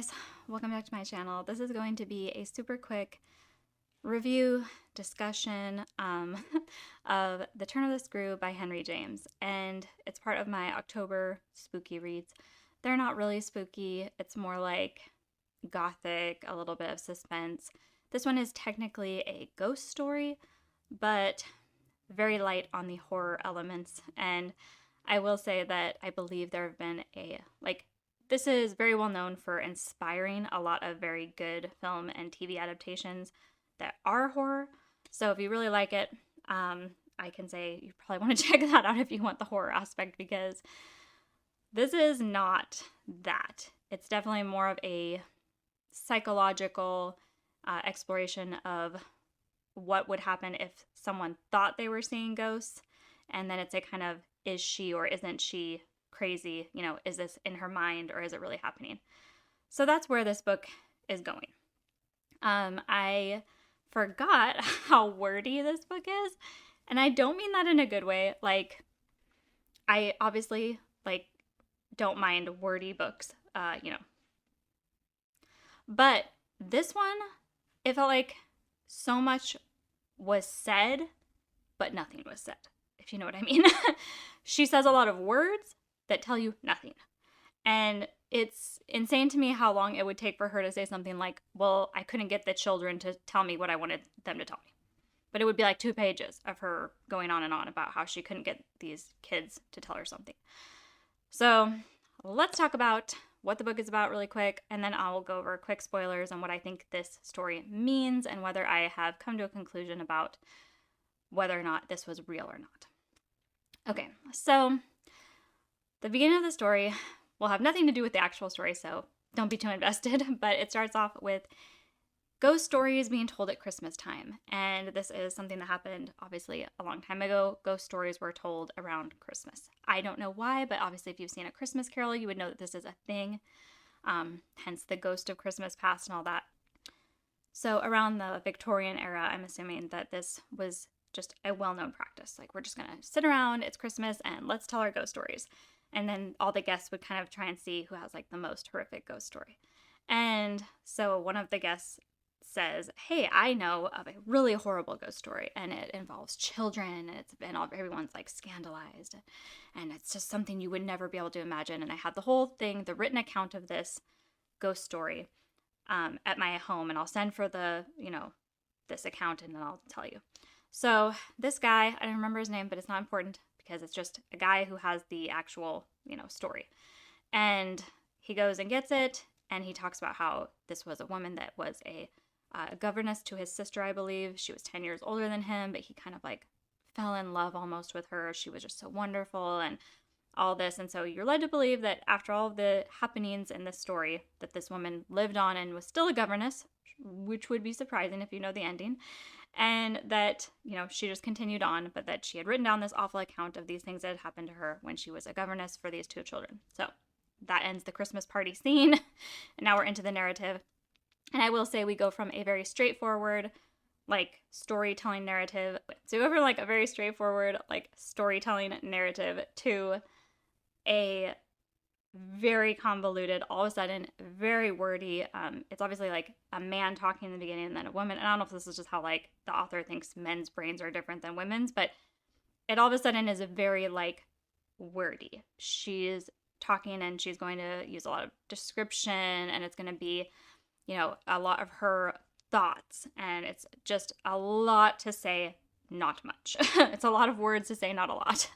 guys, welcome back to my channel. This is going to be a super quick review discussion of The Turn of the Screw by Henry James, and it's part of my October spooky reads. They're not really spooky, it's more like gothic, a little bit of suspense. This one is technically a ghost story, but very light on the horror elements, and I will say that I believe there have been this is very well known for inspiring a lot of very good film and TV adaptations that are horror. So if you really like it, I can say you probably want to check that out if you want the horror aspect, because this is not that. It's definitely more of a psychological exploration of what would happen if someone thought they were seeing ghosts, and then it's a kind of, is she or isn't she crazy? You know, is this in her mind or is it really happening? So that's where this book is going. I forgot how wordy this book is, and I don't mean that in a good way. Like, I obviously don't mind wordy books, but this one, it felt like so much was said, but nothing was said, if you know what I mean. She says a lot of words that tell you nothing. And it's insane to me how long it would take for her to say something like, well, I couldn't get the children to tell me what I wanted them to tell me. But it would be like 2 pages of her going on and on about how she couldn't get these kids to tell her something. So let's talk about what the book is about really quick, and then I will go over quick spoilers on what I think this story means and whether I have come to a conclusion about whether or not this was real or not. Okay, so the beginning of the story will have nothing to do with the actual story, so don't be too invested, but it starts off with ghost stories being told at Christmas time. And this is something that happened, obviously, a long time ago. Ghost stories were told around Christmas. I don't know why, but obviously if you've seen A Christmas Carol, you would know that this is a thing, hence the Ghost of Christmas Past and all that. So around the Victorian era, I'm assuming that this was just a well-known practice. Like, we're just gonna sit around, it's Christmas, and let's tell our ghost stories. And then all the guests would kind of try and see who has the most horrific ghost story. And so one of the guests says, hey, I know of a really horrible ghost story, and it involves children, and everyone's scandalized, and it's just something you would never be able to imagine. And I had the whole thing, the written account of this ghost story at my home, and I'll send for this account, and then I'll tell you. So this guy, I don't remember his name, but it's not important because it's just a guy who has the actual, story. And he goes and gets it, and he talks about how this was a woman that was a governess to his sister, I believe. She was 10 years older than him, but he kind of fell in love almost with her. She was just so wonderful and all this. And so you're led to believe that after all of the happenings in this story, that this woman lived on and was still a governess, which would be surprising if you know the ending. And that, she just continued on, but that she had written down this awful account of these things that had happened to her when she was a governess for these 2 children. So that ends the Christmas party scene. And now we're into the narrative. And I will say we go from a very straightforward, storytelling narrative. So we go from a very straightforward, storytelling narrative to a very convoluted, all of a sudden, very wordy. It's obviously a man talking in the beginning and then a woman. And I don't know if this is just how the author thinks men's brains are different than women's, but it all of a sudden is a very wordy. She's talking and she's going to use a lot of description, and it's going to be, a lot of her thoughts, and it's just a lot to say, not much. It's a lot of words to say, not a lot.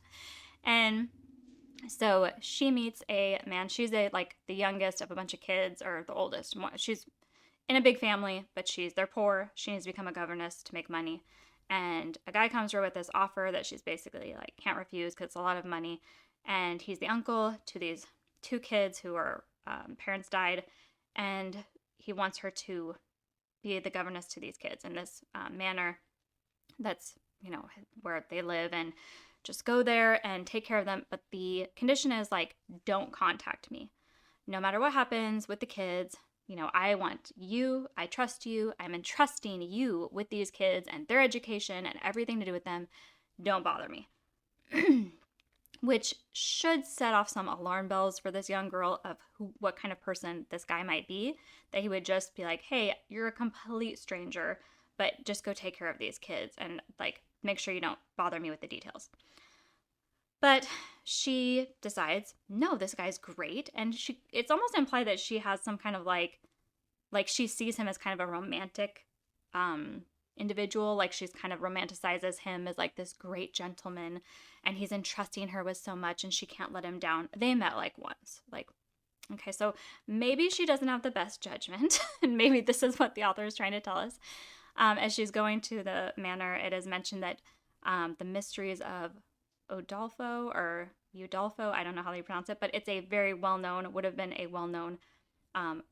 And so she meets a man. She's the youngest of a bunch of kids, or the oldest. She's in a big family, but they're poor. She needs to become a governess to make money. And a guy comes to her with this offer that she's basically can't refuse because it's a lot of money. And he's the uncle to these 2 kids who are parents died, and he wants her to be the governess to these kids in this manor that's where they live, and just go there and take care of them. But the condition is don't contact me. No matter what happens with the kids, I want you, I trust you, I'm entrusting you with these kids and their education and everything to do with them. Don't bother me. which should set off some alarm bells for this young girl of what kind of person this guy might be, that he would just be like, hey, you're a complete stranger, but just go take care of these kids and like make sure you don't bother me with the details. But she decides, no, this guy's great. And it's almost implied that she has some kind of like she sees him as kind of a romantic individual. Like she's kind of romanticizes him as like this great gentleman, and he's entrusting her with so much and she can't let him down. They met like once. Like, okay, so maybe she doesn't have the best judgment. And maybe this is what the author is trying to tell us. As she's going to the manor, it is mentioned that the mysteries of Udolpho, I don't know how they pronounce it, but it's a very would have been a well-known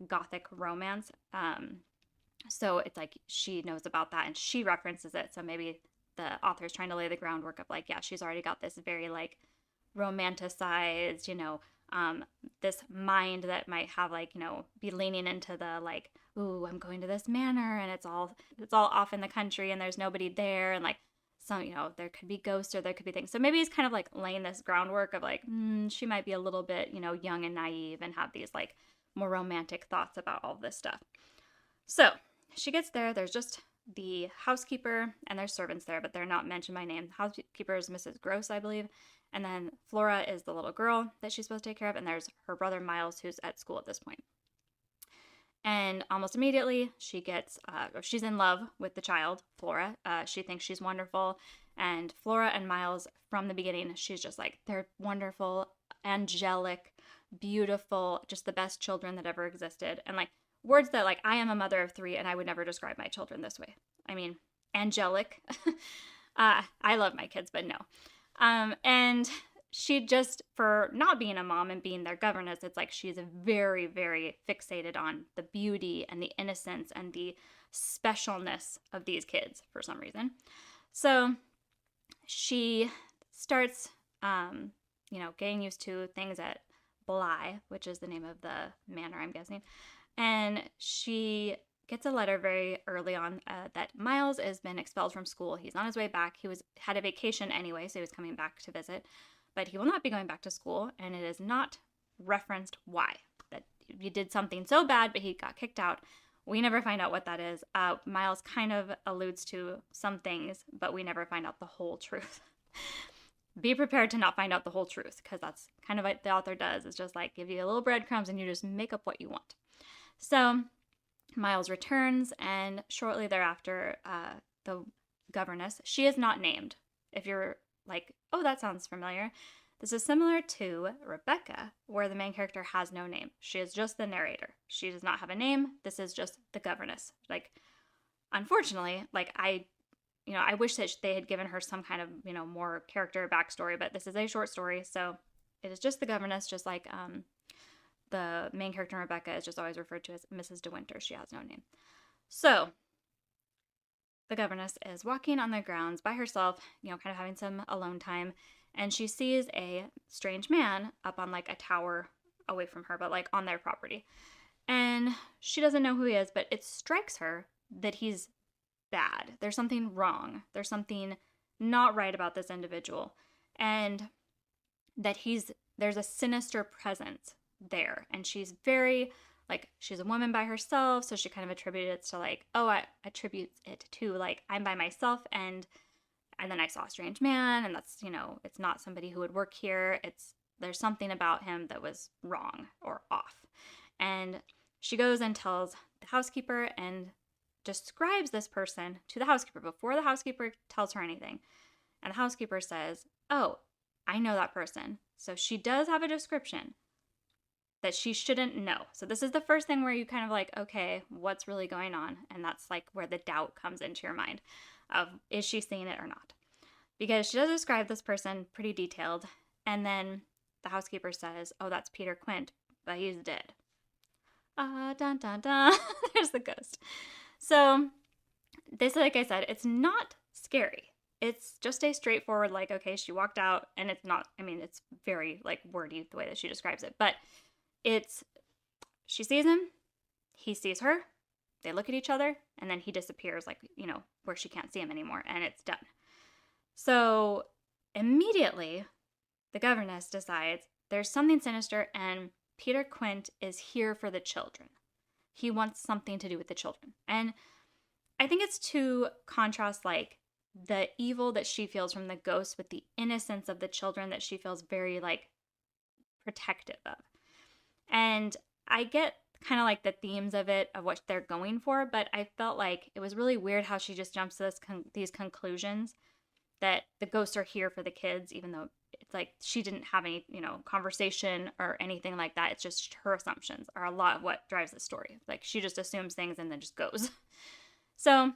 Gothic romance. So it's like she knows about that and she references it. So maybe the author is trying to lay the groundwork of like, yeah, she's already got this very like romanticized, this mind that might have like, be leaning into the like, ooh, I'm going to this manor and it's all off in the country and there's nobody there, and like some, there could be ghosts or there could be things. So maybe he's kind of like laying this groundwork of like, she might be a little bit, young and naive and have these like more romantic thoughts about all this stuff. So she gets there. There's just the housekeeper and there's servants there, but they're not mentioned by name. The housekeeper is Mrs. Gross, I believe. And then Flora is the little girl that she's supposed to take care of. And there's her brother Miles, who's at school at this point. And almost immediately, she's in love with the child, Flora. She thinks she's wonderful. And Flora and Miles, from the beginning, she's just like, they're wonderful, angelic, beautiful, just the best children that ever existed. And like words that like, I am a mother of 3 and I would never describe my children this way. I mean, angelic. I love my kids, but no. And she just, for not being a mom and being their governess, it's like she's very, very fixated on the beauty and the innocence and the specialness of these kids for some reason. So she starts, getting used to things at Bly, which is the name of the manor, I'm guessing. And she gets a letter very early on that Miles has been expelled from school. He's on his way back. He had a vacation anyway, so he was coming back to visit. But he will not be going back to school, and it is not referenced why. That he did something so bad, but he got kicked out. We never find out what that is. Miles kind of alludes to some things, but we never find out the whole truth. Be prepared to not find out the whole truth, because that's kind of what the author does, is just like give you a little breadcrumbs and you just make up what you want. So Miles returns, and shortly thereafter, the governess, she is not named. If you're like, oh, that sounds familiar. This is similar to Rebecca, where the main character has no name. She is just the narrator. She does not have a name. This is just the governess. Like, unfortunately, like I wish that they had given her some kind of, more character backstory, but this is a short story, so it is just the governess, just like the main character Rebecca is just always referred to as Mrs. De Winter. She has no name. So the governess is walking on the grounds by herself, kind of having some alone time, and she sees a strange man up on like a tower away from her, but like on their property. And she doesn't know who he is, but it strikes her that he's bad. There's something wrong. There's something not right about this individual, and that there's a sinister presence there. And she's very like, she's a woman by herself, so she kind of attributed it to like, I attribute it to like, I'm by myself and then I saw a strange man, and that's, it's not somebody who would work here. There's something about him that was wrong or off. And she goes and tells the housekeeper and describes this person to the housekeeper before the housekeeper tells her anything. And the housekeeper says, oh, I know that person. So she does have a description that she shouldn't know. So this is the first thing where you kind of like, okay, what's really going on? And that's like where the doubt comes into your mind of, is she seeing it or not? Because she does describe this person pretty detailed. And then the housekeeper says, oh, that's Peter Quint, but he's dead. Dun, dun, dun. There's the ghost. So this, like I said, it's not scary. It's just a straightforward, like, okay, she walked out, and it's not, it's very like wordy the way that she describes it, but she sees him, he sees her, they look at each other, and then he disappears, like, where she can't see him anymore, and it's done. So immediately the governess decides there's something sinister and Peter Quint is here for the children. He wants something to do with the children. And I think it's to contrast like the evil that she feels from the ghost with the innocence of the children that she feels very like protective of. And I get kind of like the themes of it, of what they're going for, but I felt like it was really weird how she just jumps to these conclusions that the ghosts are here for the kids, even though it's like she didn't have any, conversation or anything like that. It's just her assumptions are a lot of what drives the story. Like she just assumes things and then just goes. So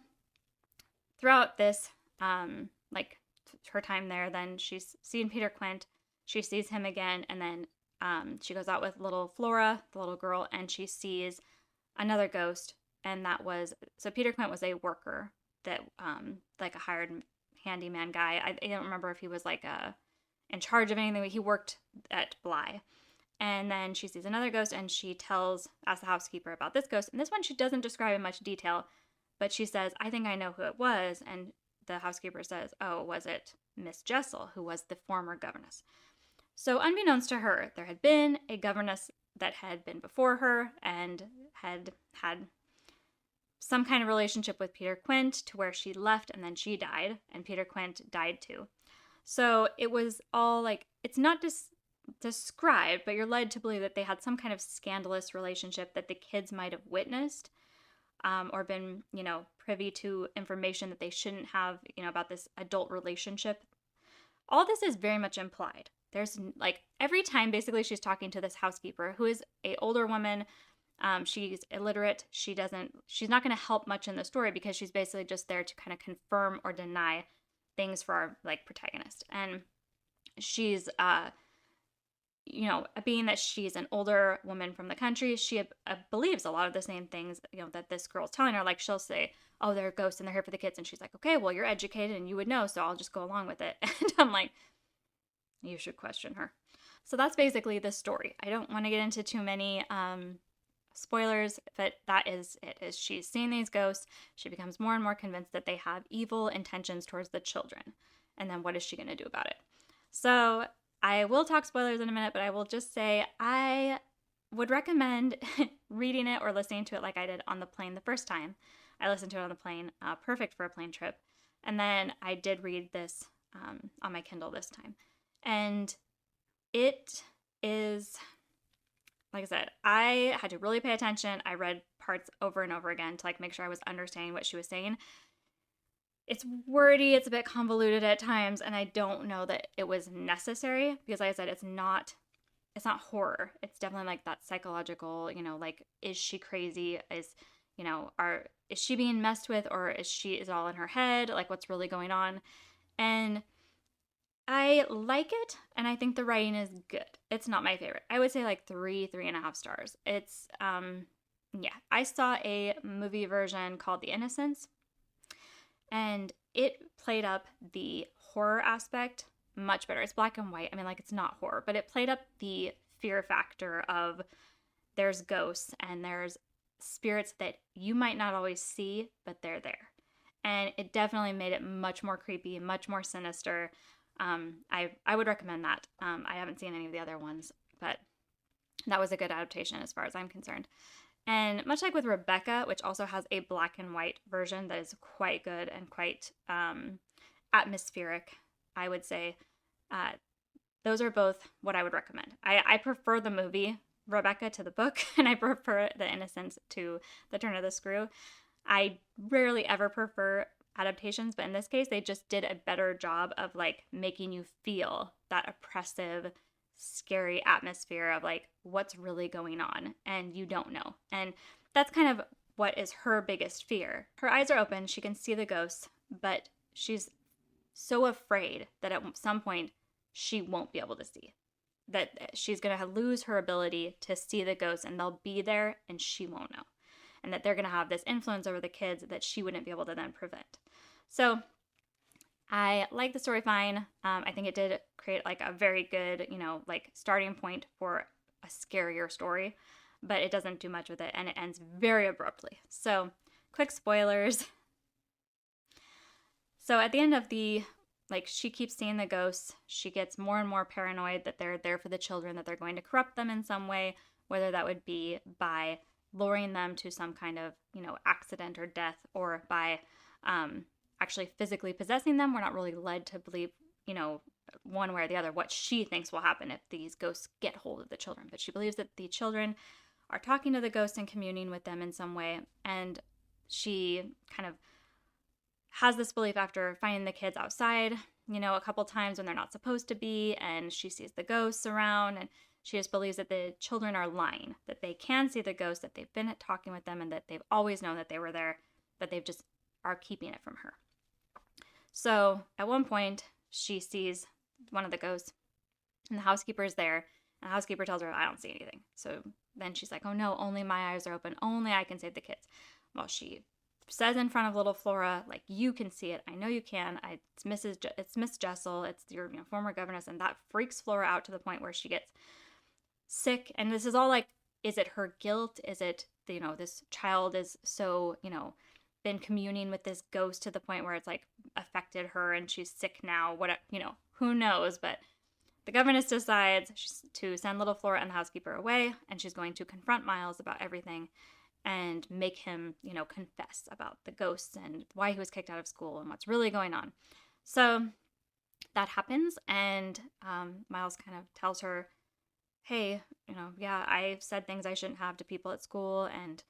throughout this, like her time there, then she's seen Peter Quint. She sees him again, and then she goes out with little Flora, the little girl, and she sees another ghost. And that was, so Peter Quint was a worker that, like a hired handyman guy. I don't remember if he was like in charge of anything, but he worked at Bly. And then she sees another ghost, and she asks the housekeeper about this ghost. And this one she doesn't describe in much detail, but she says, I think I know who it was. And the housekeeper says, oh, was it Miss Jessel, who was the former governess? So unbeknownst to her, there had been a governess that had been before her and had some kind of relationship with Peter Quint to where she left and then she died, and Peter Quint died too. So it was all like, it's not described, but you're led to believe that they had some kind of scandalous relationship that the kids might have witnessed, or been, privy to information that they shouldn't have, about this adult relationship. All this is very much implied. There's like every time basically she's talking to this housekeeper who is a older woman. She's illiterate. She's not going to help much in the story because she's basically just there to kind of confirm or deny things for our like protagonist. And she's, being that she's an older woman from the country, she believes a lot of the same things, that this girl's telling her. Like she'll say, oh, they're ghosts and they're here for the kids. And she's like, okay, well, you're educated and you would know, so I'll just go along with it. And I'm like, you should question her. So that's basically the story. I don't want to get into too many spoilers, but that is it. Is she's seeing these ghosts. She becomes more and more convinced that they have evil intentions towards the children. And then what is she going to do about it? So I will talk spoilers in a minute, but I will just say I would recommend reading it or listening to it like I did on the plane the first time. I listened to it on the plane, perfect for a plane trip. And then I did read this on my Kindle this time. And it is, like I said, I had to really pay attention. I read parts over and over again to like make sure I was understanding what she was saying. It's wordy, it's a bit convoluted at times, and I don't know that it was necessary because, like I said, it's not horror. It's definitely like that psychological, like, is she crazy? Is she being messed with, or is it all in her head? Like, what's really going on? And I like it, and I think the writing is good. It's not my favorite. I would say like 3.5 stars. It's, I saw a movie version called The Innocents, and it played up the horror aspect much better. It's black and white. I mean, like, it's not horror, but it played up the fear factor of there's ghosts and there's spirits that you might not always see, but they're there. And it definitely made it much more creepy, much more sinister. I would recommend that. I haven't seen any of the other ones, but that was a good adaptation as far as I'm concerned. And much like with Rebecca, which also has a black and white version that is quite good and quite atmospheric, I would say, those are both what I would recommend. I prefer the movie Rebecca to the book, and I prefer The Innocents to The Turn of the Screw. I rarely ever prefer adaptations, but in this case, they just did a better job of like making you feel that oppressive, scary atmosphere of like what's really going on, and you don't know. And that's kind of what is her biggest fear. Her eyes are open, she can see the ghosts, but she's so afraid that at some point she won't be able to see. That she's going to lose her ability to see the ghosts, and they'll be there and she won't know. And that they're going to have this influence over the kids that she wouldn't be able to then prevent. So I like the story fine. I think it did create like a very good, like starting point for a scarier story, but it doesn't do much with it, and it ends very abruptly. So quick spoilers. So at the end of the like, she keeps seeing the ghosts. She gets more and more paranoid that they're there for the children, that they're going to corrupt them in some way, whether that would be by luring them to some kind of, accident or death, or by actually physically possessing them. We're not really led to believe, one way or the other, what she thinks will happen if these ghosts get hold of the children. But she believes that the children are talking to the ghosts and communing with them in some way. And she kind of has this belief after finding the kids outside, a couple times when they're not supposed to be, and she sees the ghosts around, and she just believes that the children are lying, that they can see the ghosts, that they've been talking with them, and that they've always known that they were there, but they've just are keeping it from her. So at one point, she sees one of the ghosts, and the housekeeper is there, and the housekeeper tells her, I don't see anything. So then she's like, oh no, only my eyes are open. Only I can save the kids. Well, she says in front of little Flora, like, you can see it. I know you can. It's Miss Jessel. It's your former governess. And that freaks Flora out to the point where she gets sick. And this is all like, is it her guilt? Is it, this child is so, been communing with this ghost to the point where it's like affected her and she's sick now? What, who knows? But the governess decides to send little Flora and the housekeeper away, and she's going to confront Miles about everything and make him, confess about the ghosts and why he was kicked out of school and what's really going on. So that happens, and Miles kind of tells her, hey, yeah, I said things I shouldn't have to people at school, and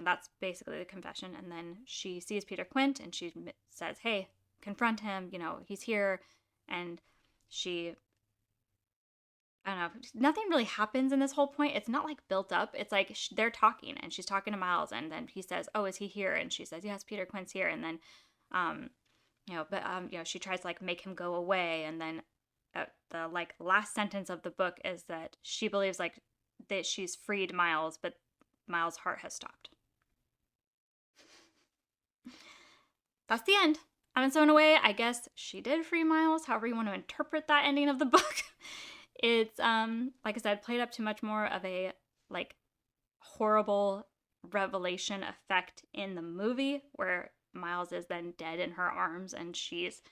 that's basically the confession. And then she sees Peter Quint, and she says, hey, confront him, he's here. And she, I don't know, nothing really happens in this whole point. It's not like built up. It's like they're talking, and she's talking to Miles, and then he says, oh, is he here? And she says, yes, Peter Quint's here. And then, she tries to like make him go away. And then the like last sentence of the book is that she believes like that she's freed Miles, but Miles' heart has stopped. That's the end. And so in a way, I guess she did free Miles, however you want to interpret that ending of the book. It's, like I said, played up to much more of a, like, horrible revelation effect in the movie, where Miles is then dead in her arms, and she's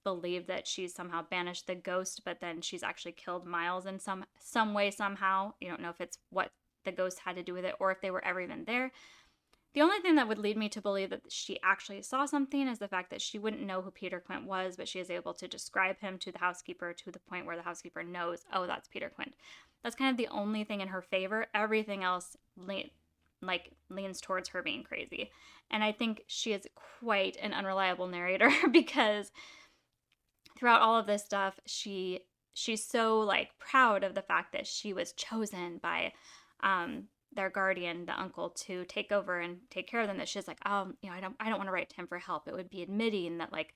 believed that she's somehow banished the ghost, but then she's actually killed Miles in some way, somehow. You don't know if it's what the ghost had to do with it, or if they were ever even there. The only thing that would lead me to believe that she actually saw something is the fact that she wouldn't know who Peter Quint was, but she is able to describe him to the housekeeper to the point where the housekeeper knows, oh, that's Peter Quint. That's kind of the only thing in her favor. Everything else leans towards her being crazy. And I think she is quite an unreliable narrator because throughout all of this stuff, she's so like proud of the fact that she was chosen by their guardian, the uncle, to take over and take care of them, that she's like, I don't want to write to him for help. It would be admitting that, like,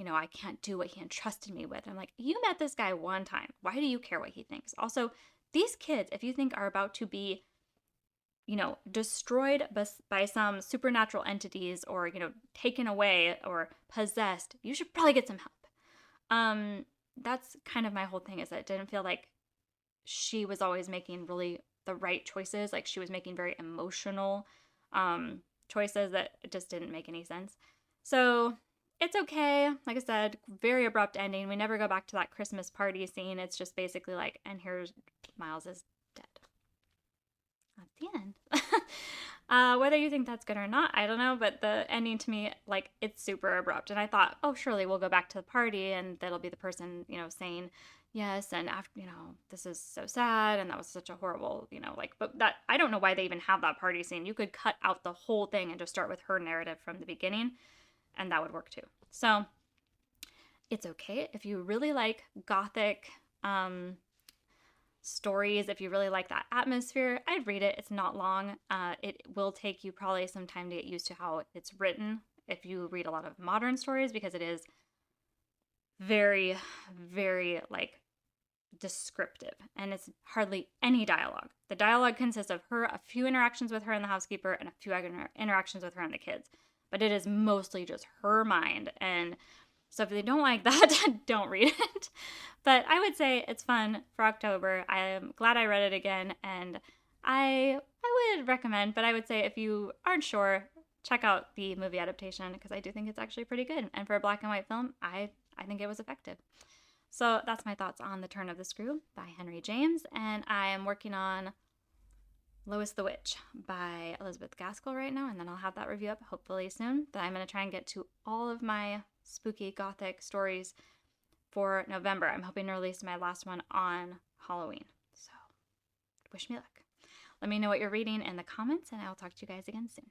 I can't do what he entrusted me with. And I'm like, you met this guy one time. Why do you care what he thinks? Also, these kids, if you think are about to be, destroyed by some supernatural entities, or, taken away or possessed, you should probably get some help. That's kind of my whole thing, is that it didn't feel like she was always making really the right choices. Like, she was making very emotional choices that just didn't make any sense. So it's okay. Like I said, very abrupt ending. We never go back to that Christmas party scene. It's just basically like, and here's Miles is dead. That's the end. Whether you think that's good or not, I don't know, but the ending to me, like, it's super abrupt. And I thought, oh, surely we'll go back to the party and that'll be the person, saying yes, and after, this is so sad, and that was such a horrible, but that, I don't know why they even have that party scene. You could cut out the whole thing and just start with her narrative from the beginning, and that would work too. So it's okay if you really like gothic stories, if you really like that atmosphere, I'd read it. It's not long. It will take you probably some time to get used to how it's written if you read a lot of modern stories, because it is very, very, like, descriptive, and it's hardly any dialogue. The dialogue consists of a few interactions with her and the housekeeper, and a few interactions with her and the kids, but it is mostly just her mind. And so if they don't like that, don't read it. But I would say it's fun for October. I am glad I read it again, and I would recommend, but I would say if you aren't sure, check out the movie adaptation, because I do think it's actually pretty good. And for a black and white film, I I think it was effective. So that's my thoughts on The Turn of the Screw by Henry James. And I am working on Lois the Witch by Elizabeth Gaskell right now, and then I'll have that review up hopefully soon. But I'm going to try and get to all of my spooky gothic stories for November. I'm hoping to release my last one on Halloween. So wish me luck. Let me know what you're reading in the comments, and I'll talk to you guys again soon.